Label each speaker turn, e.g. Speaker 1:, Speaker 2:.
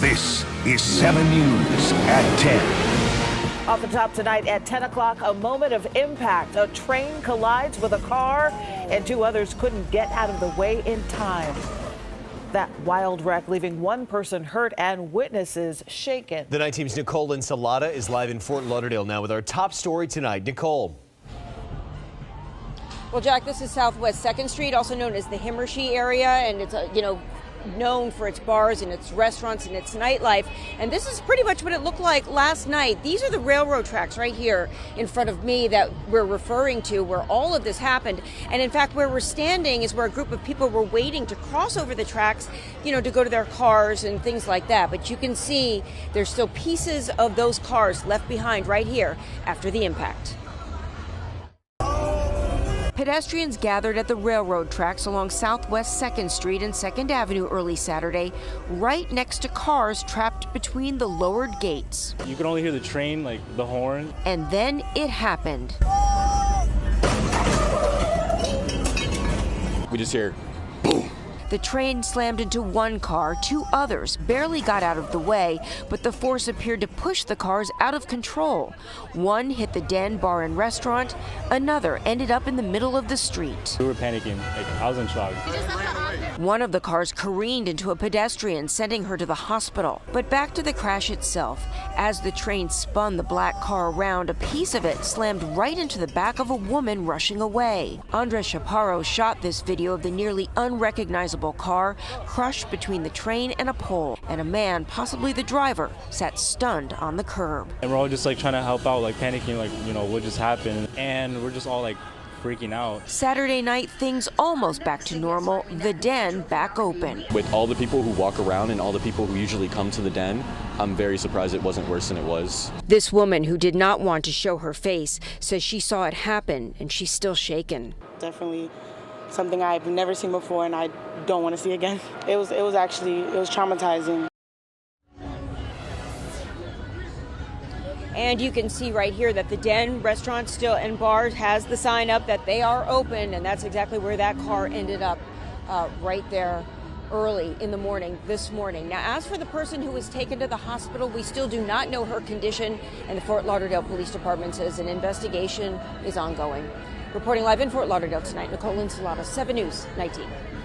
Speaker 1: This is 7 News at 10.
Speaker 2: Off the top tonight at 10 o'clock, a moment of impact. A train collides with a car and two others couldn't get out of the way in time. That wild wreck leaving one person hurt and witnesses shaken.
Speaker 3: The night team's Nicole Insalata is live in Fort Lauderdale now with our top story tonight. Nicole.
Speaker 4: Well, Jack, this is Southwest 2nd Street, also known as the Himmershey area, and it's known for its bars and its restaurants and its nightlife. And this is pretty much what it looked like last night. These are the railroad tracks right here in front of me that we're referring to, where all of this happened. And in fact, where we're standing is where a group of people were waiting to cross over the tracks, to go to their cars and things like that. But you can see there's still pieces of those cars left behind right here after the impact. Pedestrians gathered at the railroad tracks along Southwest 2nd Street and 2nd Avenue early Saturday, right next to cars trapped between the lowered gates.
Speaker 5: You can only hear the train, like the horn.
Speaker 4: And then it happened.
Speaker 5: We just hear boom.
Speaker 4: The train slammed into one car. Two others barely got out of the way, but the force appeared to push the cars out of control. One hit the Den Bar and Restaurant. Another ended up in the middle of the street.
Speaker 5: We were panicking. I was in shock.
Speaker 4: One of the cars careened into a pedestrian, sending her to the hospital. But back to the crash itself. As the train spun the black car around, a piece of it slammed right into the back of a woman rushing away. Andres Chaparro shot this video of the nearly unrecognizable car crushed between the train and a pole, and a man, possibly the driver, sat stunned on the curb.
Speaker 5: And we're all just trying to help out, panicking, what just happened, and we're just all freaking out.
Speaker 4: Saturday night, things almost back to normal. The Den back open.
Speaker 6: With all the people who walk around and all the people who usually come to the Den, I'm very surprised it wasn't worse than it was.
Speaker 4: This woman, who did not want to show her face, says she saw it happen and she's still shaken.
Speaker 7: Definitely something I've never seen before and I don't want to see again. It was traumatizing.
Speaker 4: And you can see right here that the Den Restaurant still and Bars has the sign up that they are open, and that's exactly where that car ended up, right there early in the morning this morning. Now, as for the person who was taken to the hospital, we still do not know her condition, and the Fort Lauderdale Police Department says an investigation is ongoing. Reporting live in Fort Lauderdale tonight, Nicole Insalata, 7 News, Night Team.